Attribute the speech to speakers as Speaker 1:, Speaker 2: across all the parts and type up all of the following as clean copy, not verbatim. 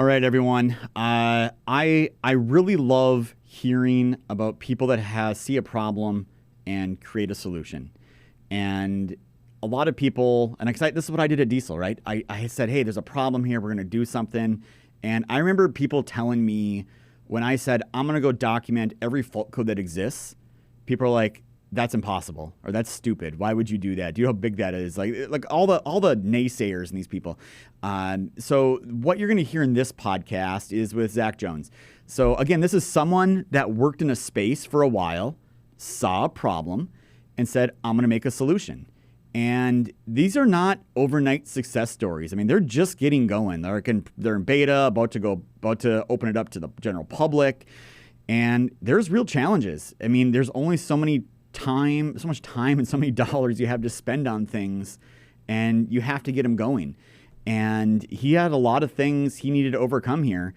Speaker 1: All right, everyone. I really love hearing about people that see a problem and create a solution. And a lot of people, and this is what I did at Diesel, right? I said, hey, there's a problem here. We're going to do something. And I remember people telling me when I said, I'm going to go document every fault code that exists, people are like, that's impossible, or that's stupid. Why would you do that? Do you know how big that is? Like all the naysayers and these people. So what you're going to hear in this podcast is with Zac Jones. So again, this is someone that worked in a space for a while, saw a problem, and said, I'm going to make a solution. And these are not overnight success stories. I mean, they're just getting going. They're in beta, about to open it up to the general public, and there's real challenges. I mean, there's only so much time and so many dollars you have to spend on things, and you have to get them going. And he had a lot of things he needed to overcome here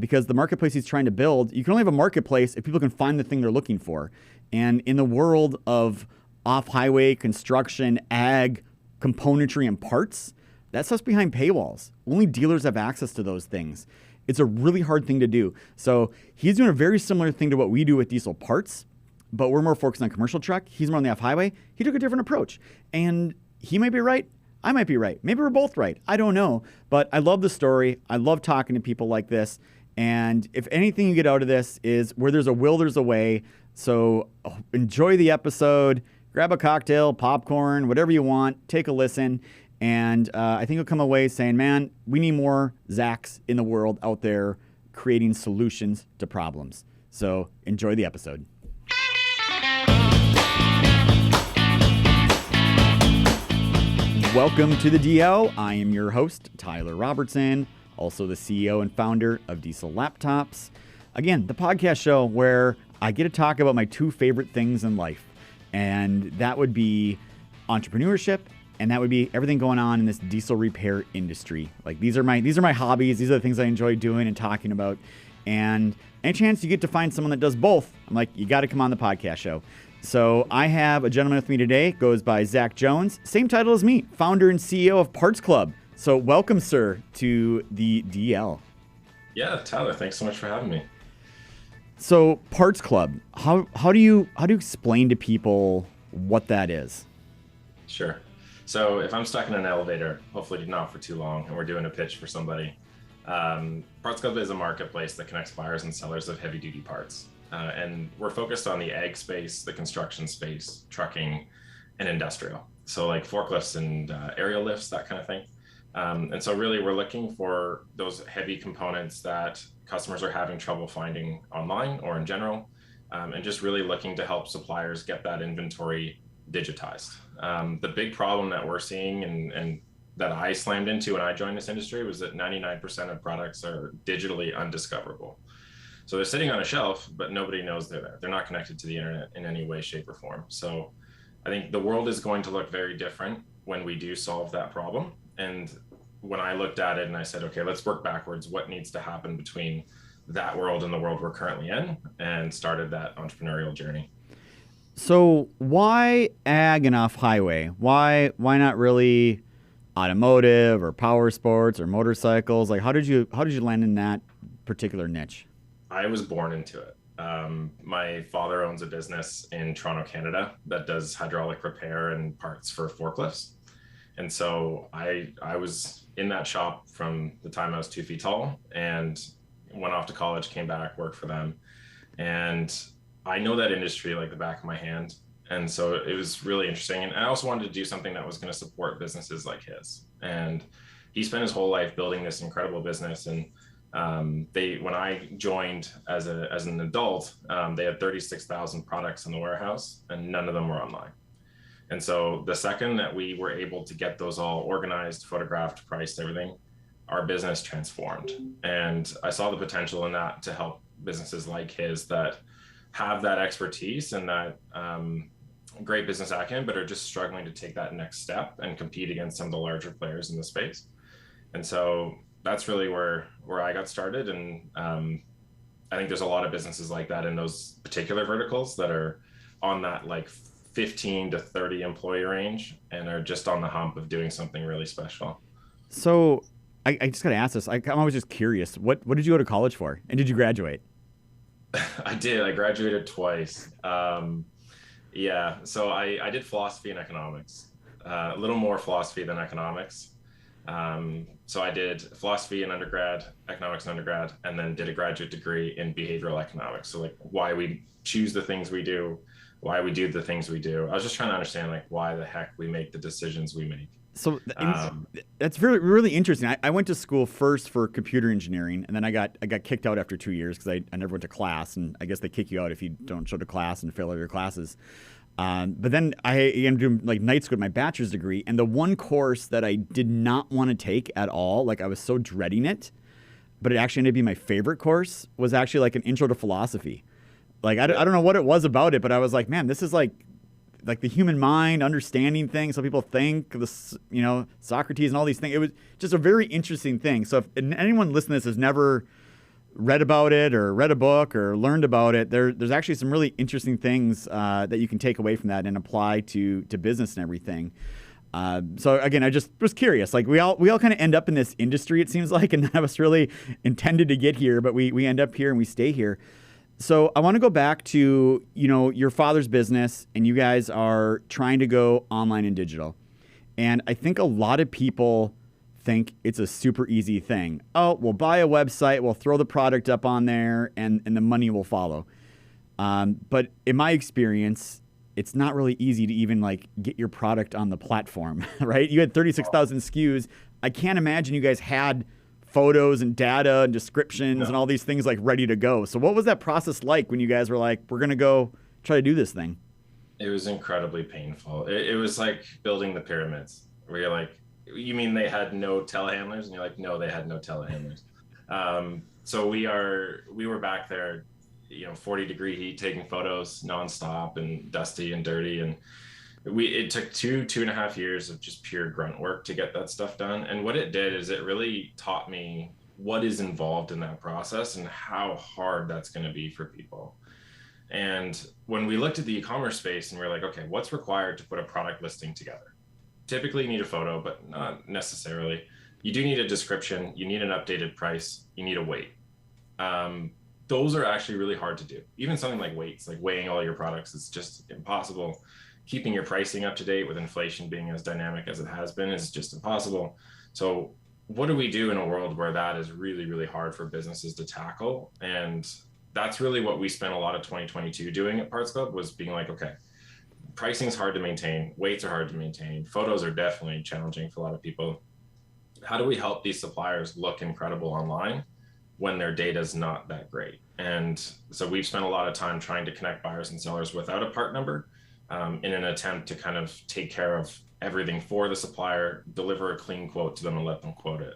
Speaker 1: because the marketplace he's trying to build, you can only have a marketplace if people can find the thing they're looking for. And in the world of off-highway construction, ag, componentry, and parts, that stuff's behind paywalls. Only dealers have access to those things. It's a really hard thing to do. So he's doing a very similar thing to what we do with Diesel Parts, but we're more focused on commercial truck. He's more on the off-highway. He took a different approach. And he might be right. I might be right. Maybe we're both right. I don't know. But I love the story. I love talking to people like this. And if anything you get out of this is where there's a will, there's a way. So enjoy the episode. Grab a cocktail, popcorn, whatever you want. Take a listen. And I think you'll come away saying, man, we need more Zacs in the world out there creating solutions to problems. So enjoy the episode. Welcome to the DL. I am your host, Tyler Robertson, also the CEO and founder of Diesel Laptops. Again, the podcast show where I get to talk about my two favorite things in life. And that would be entrepreneurship, and that would be everything going on in this diesel repair industry. Like these are my hobbies. These are the things I enjoy doing and talking about. And any chance you get to find someone that does both, I'm like, you got to come on the podcast show. So I have a gentleman with me today, goes by Zac Jones, same title as me, founder and CEO of PartsClub. So welcome, sir, to the DL.
Speaker 2: Yeah, Tyler, thanks so much for having me.
Speaker 1: So PartsClub, how do you explain to people what that is?
Speaker 2: Sure. So if I'm stuck in an elevator, hopefully not for too long, and we're doing a pitch for somebody, PartsClub is a marketplace that connects buyers and sellers of heavy-duty parts. And we're focused on the ag space, the construction space, trucking, and industrial. So like forklifts and aerial lifts, that kind of thing. And so really we're looking for those heavy components that customers are having trouble finding online or in general, and just really looking to help suppliers get that inventory digitized. The big problem that we're seeing and that I slammed into when I joined this industry was that 99% of products are digitally undiscoverable. So they're sitting on a shelf, but nobody knows they're there. They're not connected to the internet in any way, shape, or form. So I think the world is going to look very different when we do solve that problem. And when I looked at it and I said, okay, let's work backwards, what needs to happen between that world and the world we're currently in, and started that entrepreneurial journey.
Speaker 1: So why ag and off-highway? Why not really automotive or power sports or motorcycles? Like how did you land in that particular niche?
Speaker 2: I was born into it. My father owns a business in Toronto, Canada that does hydraulic repair and parts for forklifts. And so I was in that shop from the time I was 2 feet tall and went off to college, came back, worked for them. And I know that industry like the back of my hand. And so it was really interesting. And I also wanted to do something that was going to support businesses like his. And he spent his whole life building this incredible business. And when I joined as an adult, they had 36,000 products in the warehouse and none of them were online. And so the second that we were able to get those all organized, photographed, priced, everything, our business transformed. And I saw the potential in that to help businesses like his that have that expertise and that great business acumen, but are just struggling to take that next step and compete against some of the larger players in the space. And so that's really where I got started. And I think there's a lot of businesses like that in those particular verticals that are on that like 15 to 30 employee range and are just on the hump of doing something really special.
Speaker 1: So I just got to ask this. I'm always just curious. What did you go to college for? And did you graduate?
Speaker 2: I did. I graduated twice. Yeah, so I did philosophy and economics, a little more philosophy than economics. So I did philosophy in undergrad, economics in undergrad, and then did a graduate degree in behavioral economics. So like why we choose the things we do, why we do the things we do. I was just trying to understand like why the heck we make the decisions we make.
Speaker 1: So
Speaker 2: Um,
Speaker 1: that's really really interesting. I went to school first for computer engineering, and then I got kicked out after 2 years because I never went to class, and I guess they kick you out if you don't show to class and fail all your classes. But then I ended up doing like night school with my bachelor's degree, and the one course that I did not want to take at all, like I was so dreading it, but it actually ended up being my favorite course, was actually like an intro to philosophy. Like I don't know what it was about it, but I was like, man, this is like the human mind, understanding things, how people think, this, Socrates and all these things. It was just a very interesting thing. So if anyone listening to this has never read about it or read a book or learned about it, there's actually some really interesting things that you can take away from that and apply to business and everything. So again, I just was curious. Like we all kind of end up in this industry, it seems like, and none of us really intended to get here, but we end up here and we stay here. So I want to go back to, your father's business, and you guys are trying to go online and digital. And I think a lot of people think it's a super easy thing. Oh, we'll buy a website, we'll throw the product up on there, and the money will follow. But in my experience, it's not really easy to even like get your product on the platform, right? You had 36,000 SKUs. I can't imagine you guys had photos and data and descriptions and all these things like ready to go. So what was that process like when you guys were like, we're going to go try to do this thing?
Speaker 2: it was incredibly painful. It was like building the pyramids where you're like, you mean they had no telehandlers? And you're like, no, they had no telehandlers. So we were back there, 40-degree heat, taking photos nonstop and dusty and dirty. And it took 2.5 years of just pure grunt work to get that stuff done. And what it did is it really taught me what is involved in that process and how hard that's going to be for people. And when we looked at the e-commerce space and we're like, okay, what's required to put a product listing together? Typically you need a photo, but not necessarily. You do need a description, you need an updated price, you need a weight. Those are actually really hard to do. Even something like weights, like weighing all your products, is just impossible. Keeping your pricing up to date with inflation being as dynamic as it has been is just impossible. So what do we do in a world where that is really, really hard for businesses to tackle? And that's really what we spent a lot of 2022 doing at PartsClub, was being like, okay, pricing is hard to maintain, weights are hard to maintain, photos are definitely challenging for a lot of people. How do we help these suppliers look incredible online when their data is not that great? And so we've spent a lot of time trying to connect buyers and sellers without a part number, in an attempt to kind of take care of everything for the supplier, deliver a clean quote to them and let them quote it.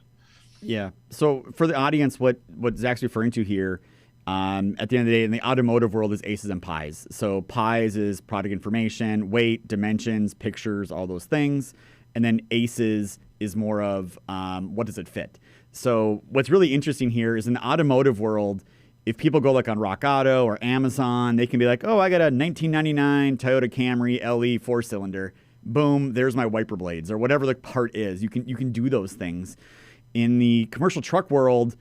Speaker 1: Yeah. So for the audience, what Zach's referring to here, at the end of the day, in the automotive world, is ACEs and PIs. So PIs is product information, weight, dimensions, pictures, all those things. And then ACEs is more of what does it fit? So what's really interesting here is in the automotive world, if people go like on Rock Auto or Amazon, they can be like, oh, I got a 1999 Toyota Camry LE 4-cylinder. Boom, there's my wiper blades or whatever the part is. You can do those things. In the commercial truck world,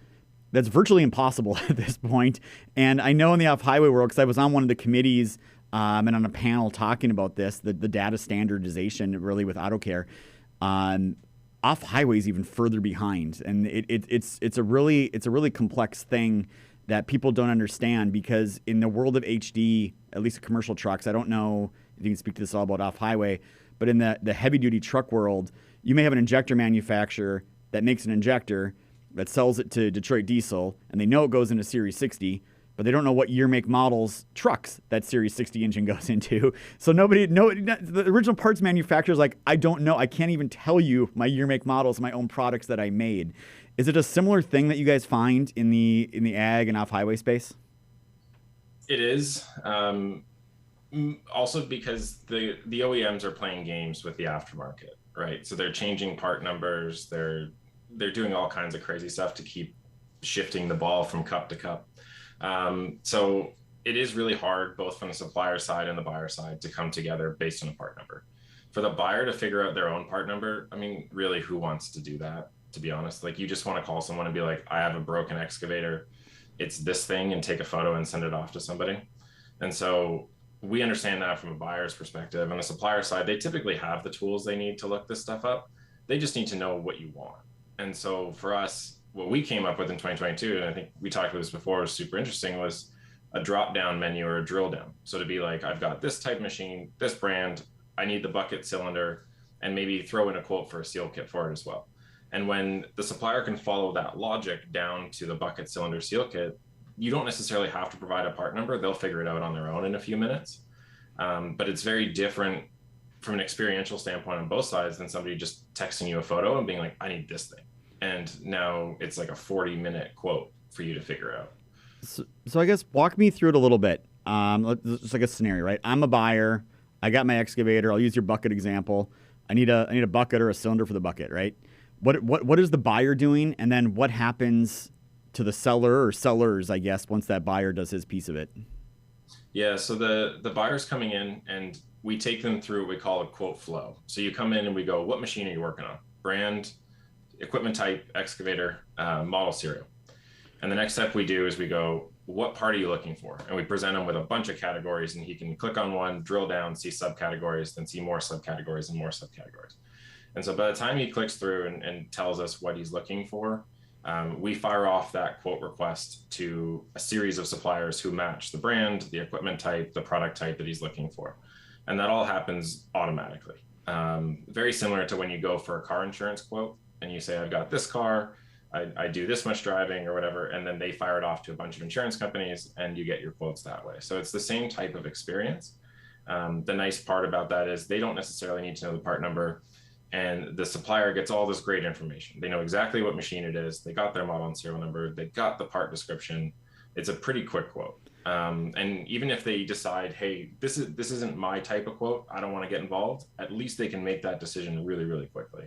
Speaker 1: that's virtually impossible at this point. And I know in the off-highway world, because I was on one of the committees and on a panel talking about this, the data standardization really with AutoCare, off-highway is even further behind. And it's a really complex thing that people don't understand, because in the world of HD, at least commercial trucks, I don't know if you can speak to this all about off-highway, but in the heavy-duty truck world, you may have an injector manufacturer that makes an injector that sells it to Detroit Diesel, and they know it goes into Series 60, but they don't know what year, make, models trucks that Series 60 engine goes into. So the original parts manufacturer is like, I don't know. I can't even tell you my year, make, models, my own products that I made. Is it a similar thing that you guys find in the ag and off-highway space?
Speaker 2: It is. Also because the OEMs are playing games with the aftermarket, right? So they're changing part numbers. They're doing all kinds of crazy stuff to keep shifting the ball from cup to cup. So it is really hard, both from the supplier side and the buyer side, to come together based on a part number. For the buyer to figure out their own part number, I mean, really, who wants to do that? to be honest. Like, you just want to call someone and be like, I have a broken excavator. It's this thing, and take a photo and send it off to somebody. And so we understand that from a buyer's perspective. On the supplier side, they typically have the tools they need to look this stuff up. They just need to know what you want. And so for us, what we came up with in 2022, and I think we talked about this before, was super interesting, was a drop down menu or a drill down. So to be like, I've got this type machine, this brand, I need the bucket cylinder, and maybe throw in a quote for a seal kit for it as well. And when the supplier can follow that logic down to the bucket cylinder seal kit, you don't necessarily have to provide a part number. They'll figure it out on their own in a few minutes. But it's very different from an experiential standpoint on both sides than somebody just texting you a photo and being like, I need this thing. And now it's like a 40-minute quote for you to figure out.
Speaker 1: So I guess walk me through it a little bit. Just like a scenario, right? I'm a buyer. I got my excavator. I'll use your bucket example. I need a bucket or a cylinder for the bucket, right? What is the buyer doing? And then what happens to the seller or sellers, I guess, once that buyer does his piece of it?
Speaker 2: Yeah, so the buyer's coming in, and we take them through what we call a quote flow. So you come in and we go, what machine are you working on? Brand, equipment type, excavator, model serial. And the next step we do is we go, what part are you looking for? And we present him with a bunch of categories, and he can click on one, drill down, see subcategories, then see more subcategories and more subcategories. And so by the time he clicks through and tells us what he's looking for, we fire off that quote request to a series of suppliers who match the brand, the equipment type, the product type that he's looking for. And that all happens automatically. Very similar to when you go for a car insurance quote and you say, I've got this car, I do this much driving or whatever, and then they fire it off to a bunch of insurance companies and you get your quotes that way. So it's the same type of experience. The nice part about that is they don't necessarily need to know the part number, and the supplier gets all this great information. They know exactly what machine it is. They got their model and serial number. They got the part description. It's a pretty quick quote. And even if they decide, hey, this isn't my type of quote, I don't want to get involved, at least they can make that decision really, really quickly.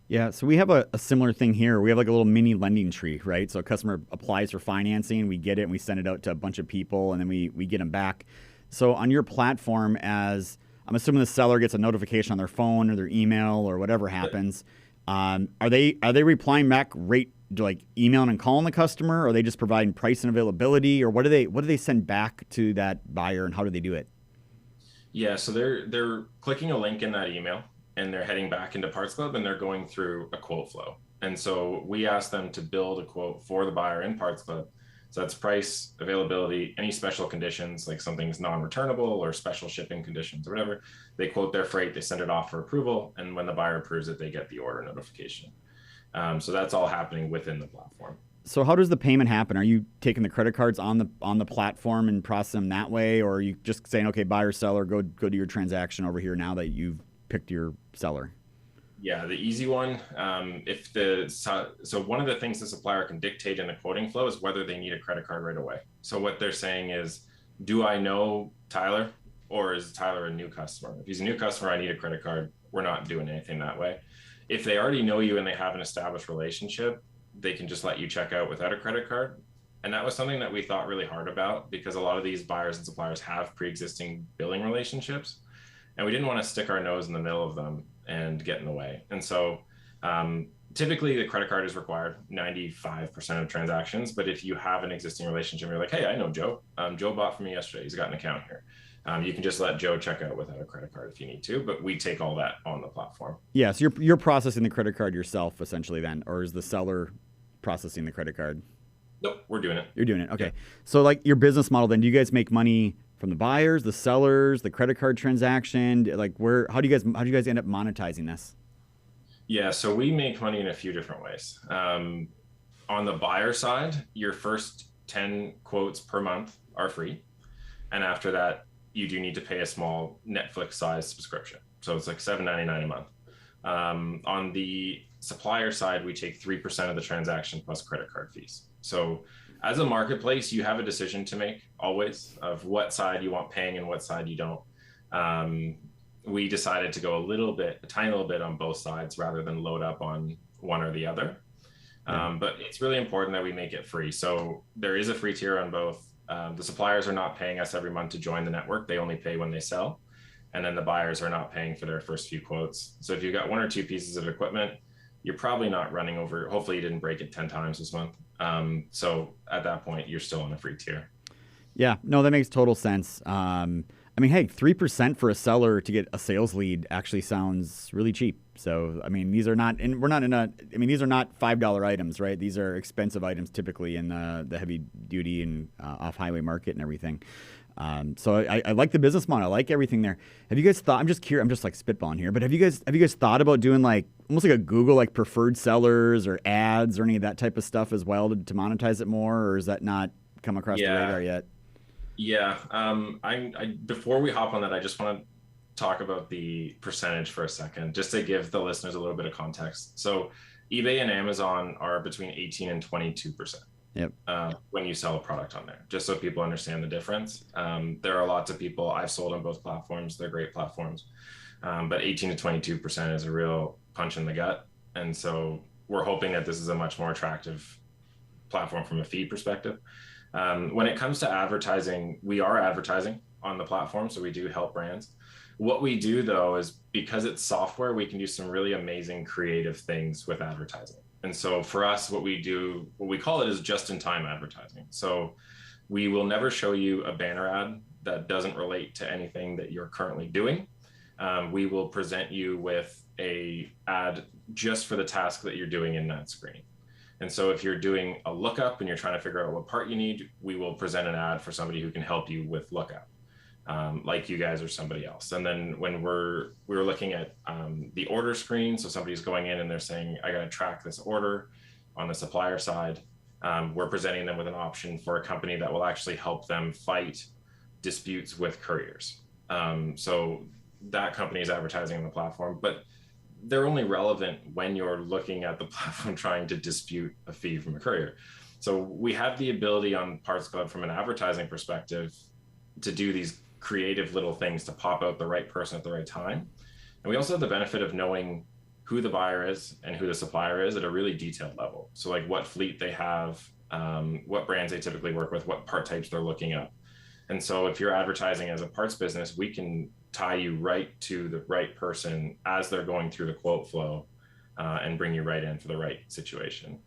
Speaker 1: Yeah, so we have a similar thing here. We have like a little mini lending tree, right? So a customer applies for financing, we get it, and we send it out to a bunch of people, and then we get them back. So on your platform, as I'm assuming the seller gets a notification on their phone or their email or whatever happens, are they replying back like emailing and calling the customer, or are they just providing price and availability, or what do they send back to that buyer, and how do they do it?
Speaker 2: Yeah, so they're clicking a link in that email, and they're heading back into PartsClub, and they're going through a quote flow. And so we ask them to build a quote for the buyer in PartsClub. So that's price, availability, any special conditions, like something's non-returnable or special shipping conditions or whatever. They quote their freight, they send it off for approval, and when the buyer approves it, they get the order notification. So that's all happening within the platform.
Speaker 1: So how does the payment happen? Are you taking the credit cards on the platform and process them that way, or are you just saying, okay, buyer, seller, go to your transaction over here now that you've picked your seller?
Speaker 2: Yeah, the easy one. So one of the things the supplier can dictate in the quoting flow is whether they need a credit card right away. So what they're saying is, do I know Tyler, or is Tyler a new customer? If he's a new customer, I need a credit card. We're not doing anything that way. If they already know you and they have an established relationship, they can just let you check out without a credit card. And that was something that we thought really hard about, because a lot of these buyers and suppliers have pre-existing billing relationships, and we didn't want to stick our nose in the middle of them and get in the way. And so typically the credit card is required 95% of transactions. But if you have an existing relationship, you're like, hey, I know Joe. Joe bought from me yesterday. He's got an account here. You can just let Joe check out without a credit card if you need to, but we take all that on the platform.
Speaker 1: Yeah, so you're processing the credit card yourself essentially then, or is the seller processing the credit card?
Speaker 2: Nope, we're doing it.
Speaker 1: You're doing it. Okay.
Speaker 2: Yeah.
Speaker 1: So like your business model then, do you guys make money from the buyers, the sellers, the credit card transaction? Like how do you guys end up monetizing this?
Speaker 2: Yeah, so we make money in a few different ways. On the buyer side, your first 10 quotes per month are free. And after that, you do need to pay a small Netflix size subscription. So it's like $7.99 a month. On the supplier side, we take 3% of the transaction plus credit card fees. So as a marketplace, you have a decision to make always of what side you want paying and what side you don't. We decided to go a tiny little bit on both sides rather than load up on one or the other. But it's really important that we make it free. So there is a free tier on both. The suppliers are not paying us every month to join the network. They only pay when they sell. And then the buyers are not paying for their first few quotes. So if you've got one or two pieces of equipment, you're probably not running over. Hopefully you didn't break it 10 times this month. So at that point, you're still on a free tier.
Speaker 1: Yeah, no, that makes total sense. I mean, hey, 3% for a seller to get a sales lead actually sounds really cheap. So, I mean, these are not, and we're not in a, I mean, these are not $5 items, right? These are expensive items typically in the heavy duty and off highway market and everything. So I like the business model. I like everything there. Have you guys thought? I'm just curious. I'm just like spitballing here, but have you guys thought about doing like almost like a Google like preferred sellers or ads or any of that type of stuff as well to monetize it more, or is that not come across the radar yet?
Speaker 2: Yeah. Before we hop on that, I just want to talk about the percentage for a second, just to give the listeners a little bit of context. So eBay and Amazon are between 18 and 22%.
Speaker 1: Yep.
Speaker 2: When you sell a product on there, just so people understand the difference. There are lots of people, I've sold on both platforms. They're great platforms. But 18 to 22% is a real punch in the gut. And so we're hoping that this is a much more attractive platform from a fee perspective. When it comes to advertising, we are advertising on the platform, so we do help brands. What we do though is, because it's software, we can do some really amazing creative things with advertising. And so for us, what we do, what we call it, is just-in-time advertising. So we will never show you a banner ad that doesn't relate to anything that you're currently doing. We will present you with a ad just for the task that you're doing in that screen. And so if you're doing a lookup and you're trying to figure out what part you need, we will present an ad for somebody who can help you with lookup, like you guys or somebody else. And then when we're looking at the order screen, so somebody's going in and they're saying, I got to track this order on the supplier side, we're presenting them with an option for a company that will actually help them fight disputes with couriers. So that company is advertising on the platform, but they're only relevant when you're looking at the platform trying to dispute a fee from a courier. So we have the ability on PartsClub from an advertising perspective to do these creative little things to pop out the right person at the right time. And we also have the benefit of knowing who the buyer is and who the supplier is at a really detailed level. So like what fleet they have, what brands they typically work with, what part types they're looking at. And so if you're advertising as a parts business, we can tie you right to the right person as they're going through the quote flow, and bring you right in for the right situation.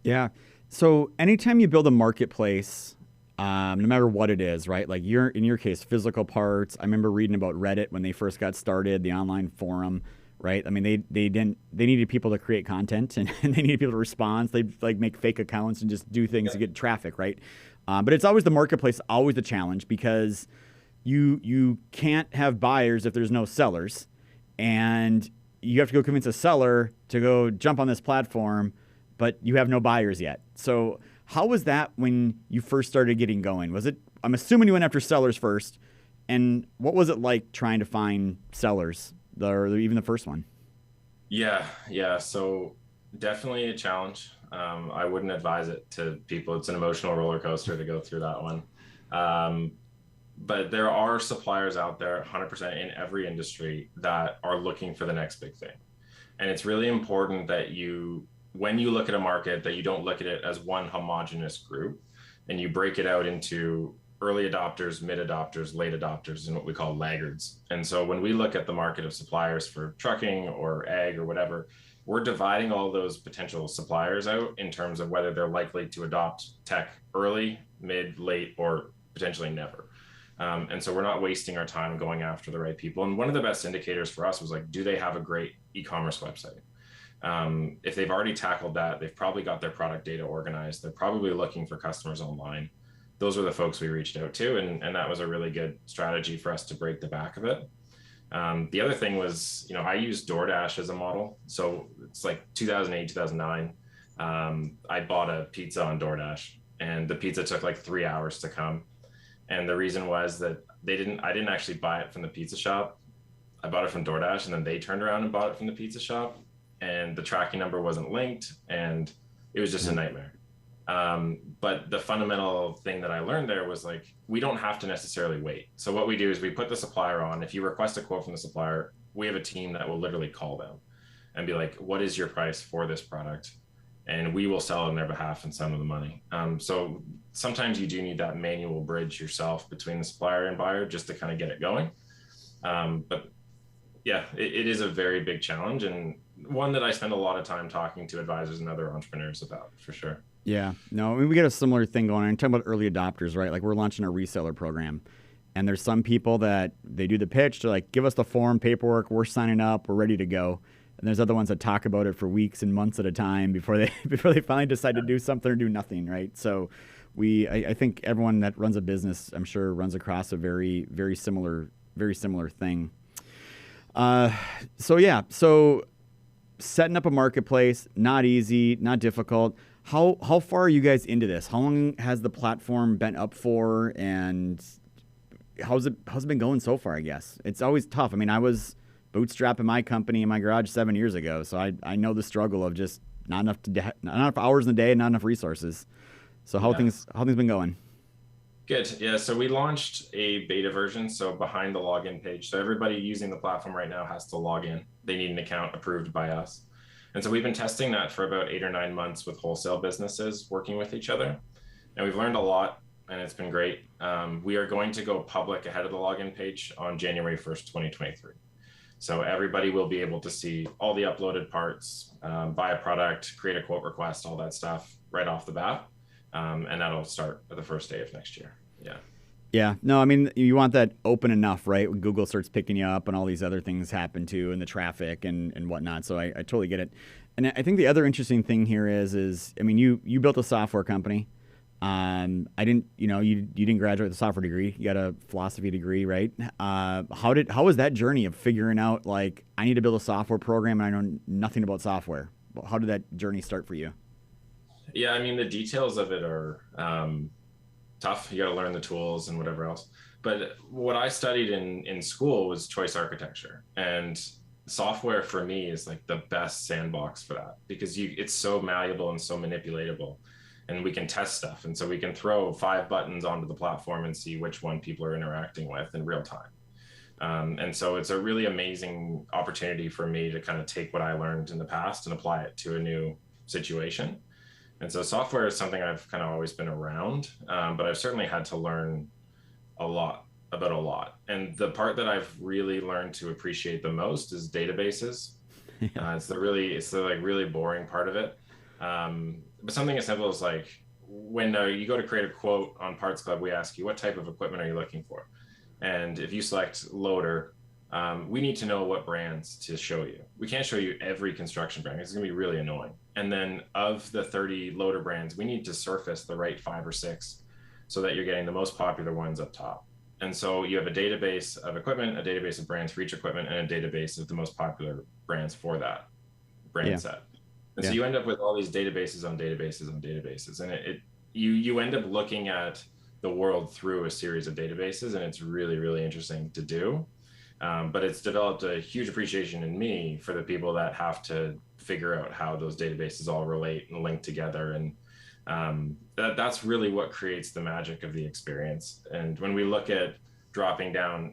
Speaker 1: Yeah. So anytime you build a marketplace, no matter what it is, right? Like in your case, physical parts. I remember reading about Reddit when they first got started, the online forum, right? I mean, they needed people to create content and they needed people to respond. So they'd like make fake accounts and just do things to get traffic, right? But it's always the marketplace, always the challenge, because you can't have buyers if there's no sellers, and you have to go convince a seller to go jump on this platform, but you have no buyers yet. So how was that when you first started getting going? Was it, I'm assuming you went after sellers first, and what was it like trying to find sellers, or even the first one?
Speaker 2: Yeah. So definitely a challenge. I wouldn't advise it to people. It's an emotional roller coaster to go through that one. But there are suppliers out there 100% in every industry that are looking for the next big thing. And it's really important that when you look at a market, that you don't look at it as one homogenous group, and you break it out into early adopters, mid adopters, late adopters, and what we call laggards. And so when we look at the market of suppliers for trucking or ag or whatever, we're dividing all those potential suppliers out in terms of whether they're likely to adopt tech early, mid, late, or potentially never. And so we're not wasting our time going after the right people. And one of the best indicators for us was like, do they have a great e-commerce website? If they've already tackled that, they've probably got their product data organized. They're probably looking for customers online. Those were the folks we reached out to. And that was a really good strategy for us to break the back of it. The other thing was, I used DoorDash as a model. So it's like 2008, 2009. I bought a pizza on DoorDash, and the pizza took like 3 hours to come. And the reason was that I didn't actually buy it from the pizza shop. I bought it from DoorDash, and then they turned around and bought it from the pizza shop, and the tracking number wasn't linked, and it was just a nightmare. But the fundamental thing that I learned there was like, we don't have to necessarily wait. So what we do is we put the supplier on. If you request a quote from the supplier, we have a team that will literally call them and be like, what is your price for this product? And we will sell on their behalf and send them the money. So sometimes you do need that manual bridge yourself between the supplier and buyer just to kind of get it going. But yeah, it is a very big challenge. And one that I spend a lot of time talking to advisors and other entrepreneurs about, for sure.
Speaker 1: Yeah, no, I mean, we get a similar thing going on. I'm talking about early adopters, right? Like we're launching a reseller program, and there's some people that they do the pitch, they're like, give us the form, paperwork, we're signing up, we're ready to go. And there's other ones that talk about it for weeks and months at a time before they before they finally decide to do something or do nothing, right? So I think everyone that runs a business, I'm sure, runs across a very similar thing. So setting up a marketplace, not easy, not difficult. How far are you guys into this? How long has the platform been up for, and how's it been going so far? I guess it's always tough. I mean, I was bootstrapping my company in my garage 7 years ago, so I know the struggle of just not enough hours in the day and not enough resources. So how things been going?
Speaker 2: Good. Yeah. So we launched a beta version. So behind the login page. So everybody using the platform right now has to log in. They need an account approved by us. And so we've been testing that for about 8 or 9 months with wholesale businesses working with each other. And we've learned a lot, and it's been great. We are going to go public ahead of the login page on January 1st, 2023. So everybody will be able to see all the uploaded parts, buy a product, create a quote request, all that stuff right off the bat. And that'll start the first day of next year. Yeah.
Speaker 1: Yeah. No, I mean, you want that open enough, right? When Google starts picking you up and all these other things happen too, and the traffic and whatnot. So I totally get it. And I think the other interesting thing here is I mean, you built a software company. I didn't, you didn't graduate with a software degree. You got a philosophy degree, right? How was that journey of figuring out, like, I need to build a software program and I know nothing about software? How did that journey start for you?
Speaker 2: Yeah, I mean, the details of it are tough. You got to learn the tools and whatever else. But what I studied in school was choice architecture, and software for me is like the best sandbox for that, because it's so malleable and so manipulatable, and we can test stuff. And so we can throw 5 buttons onto the platform and see which one people are interacting with in real time. And so it's a really amazing opportunity for me to kind of take what I learned in the past and apply it to a new situation. And so software is something I've kind of always been around, but I've certainly had to learn a lot about a lot. And the part that I've really learned to appreciate the most is databases. It's the really boring part of it. But something as simple as, like, when you go to create a quote on PartsClub, we ask you, what type of equipment are you looking for? And if you select loader, we need to know what brands to show you. We can't show you every construction brand. It's going to be really annoying. And then of the 30 loader brands, we need to surface the right 5 or 6 so that you're getting the most popular ones up top. And so you have a database of equipment, a database of brands for each equipment, and a database of the most popular brands for that brand set. And so you end up with all these databases on databases on databases. And you end up looking at the world through a series of databases, and it's really, really interesting to do. But it's developed a huge appreciation in me for the people that have to figure out how those databases all relate and link together. And that's really what creates the magic of the experience. And when we look at dropping down,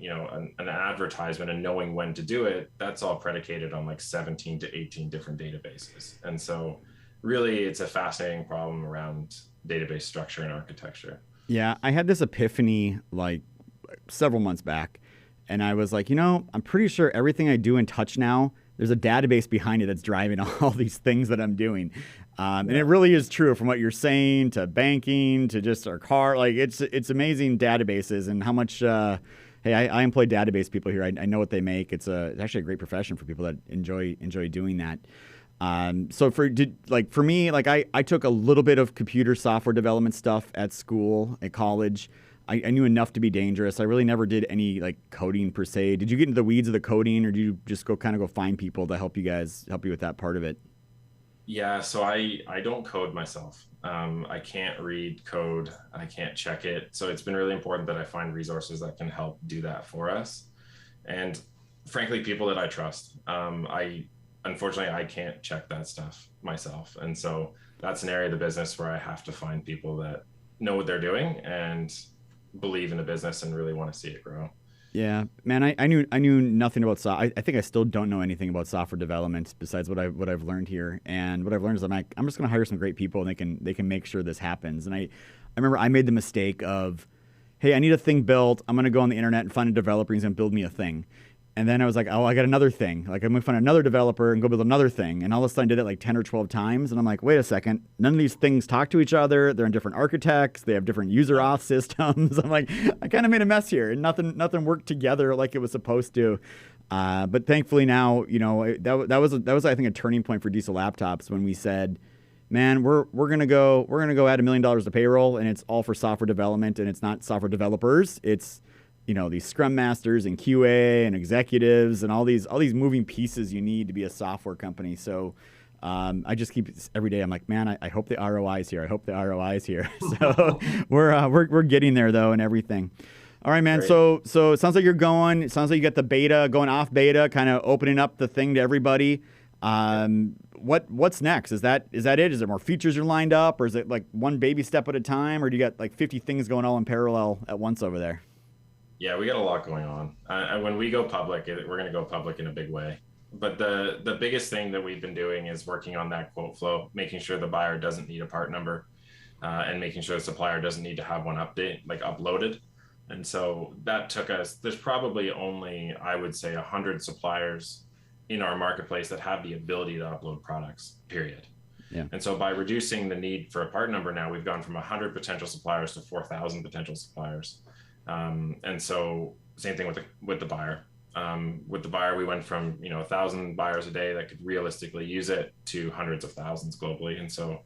Speaker 2: an advertisement and knowing when to do it, that's all predicated on like 17 to 18 different databases. And so really it's a fascinating problem around database structure and architecture.
Speaker 1: Yeah, I had this epiphany like several months back. And I was like, I'm pretty sure everything I do and touch now, there's a database behind it that's driving all these things that I'm doing. And it really is true, from what you're saying to banking to just our car. Like, it's amazing databases and how much, I employ database people here. I know what they make. It's actually a great profession for people that enjoy doing that. So for me, like I took a little bit of computer software development stuff at school, at college. I knew enough to be dangerous. I really never did any like coding per se. Did you get into the weeds of the coding, or do you just go find people to help you with that part of it?
Speaker 2: Yeah, so I don't code myself. I can't read code. I can't check it. So it's been really important that I find resources that can help do that for us. And frankly, people that I trust. Unfortunately, I can't check that stuff myself. And so that's an area of the business where I have to find people that know what they're doing and believe in the business and really want to see it grow.
Speaker 1: Yeah, man, I knew nothing about software. I think I still don't know anything about software development besides what I've learned here. And what I've learned is I'm just going to hire some great people, and they can make sure this happens. And I remember I made the mistake of, hey, I need a thing built. I'm going to go on the internet and find a developer who's going to build me a thing. And then I was like, oh, I got another thing. Like, I'm going to find another developer and go build another thing. And all of a sudden I did it like 10 or 12 times. And I'm like, wait a second. None of these things talk to each other. They're in different architects. They have different user auth systems. I'm like, I kind of made a mess here. And nothing worked together like it was supposed to. But thankfully now, that was I think a turning point for Diesel Laptops when we said, man, we're gonna go add $1 million to payroll, and it's all for software development, and it's not software developers. It's these Scrum Masters and QA and executives and all these moving pieces you need to be a software company. So I just keep every day. I'm like, man, I hope the ROI is here. I hope the ROI is here. So we're getting there though, and everything. All right, man. Great. So it sounds like you're going. It sounds like you got the beta going off beta, kind of opening up the thing to everybody. What's next? Is that it? Is there more features you're lined up, or is it like one baby step at a time, or do you got like 50 things going all in parallel at once over there?
Speaker 2: Yeah, we got a lot going on. When we go public, we're going to go public in a big way. But the biggest thing that we've been doing is working on that quote flow, making sure the buyer doesn't need a part number, and making sure the supplier doesn't need to have one uploaded. And so that took us, there's probably only, I would say, 100 suppliers in our marketplace that have the ability to upload products, period.
Speaker 1: Yeah.
Speaker 2: And so by reducing the need for a part number now, we've gone from 100 potential suppliers to 4,000 potential suppliers. And so same thing with the buyer. With the buyer, we went from 1,000 buyers a day that could realistically use it to hundreds of thousands globally. And so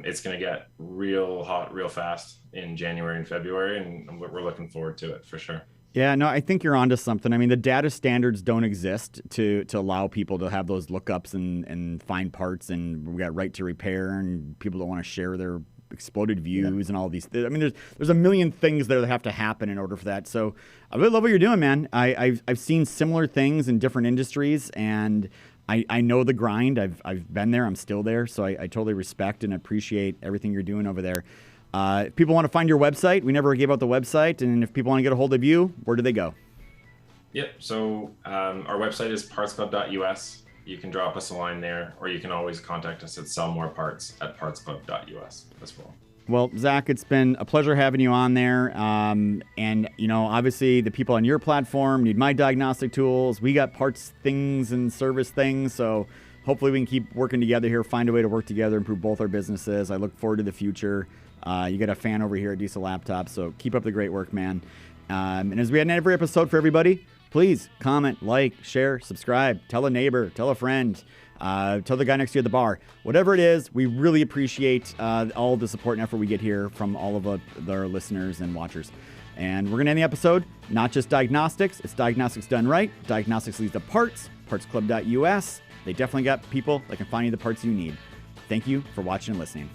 Speaker 2: it's going to get real hot, real fast in January and February, and we're looking forward to it for sure.
Speaker 1: Yeah, no, I think you're onto something. I mean, the data standards don't exist to allow people to have those lookups and find parts, and we got right to repair, and people don't want to share their exploded views and all these. I mean, there's a million things there that have to happen in order for that. So I really love what you're doing, man. I've seen similar things in different industries, and I know the grind. I've been there. I'm still there. So I totally respect and appreciate everything you're doing over there. If people want to find your website, we never gave out the website. And if people want to get a hold of you, where do they go?
Speaker 2: Yep. So our website is partsclub.us. You can drop us a line there, or you can always contact us at sellmoreparts@partsclub.us as well.
Speaker 1: Well, Zac, it's been a pleasure having you on there. And, obviously the people on your platform need my diagnostic tools. We got parts things and service things. So hopefully we can keep working together here, find a way to work together, improve both our businesses. I look forward to the future. You got a fan over here at Diesel Laptops, so keep up the great work, man. And as we end every episode for everybody, please comment, like, share, subscribe, tell a neighbor, tell a friend, tell the guy next to you at the bar. Whatever it is, we really appreciate all the support and effort we get here from all of our listeners and watchers. And we're going to end the episode, not just diagnostics. It's diagnostics done right. Diagnostics leads to parts, partsclub.us. They definitely got people that can find you the parts you need. Thank you for watching and listening.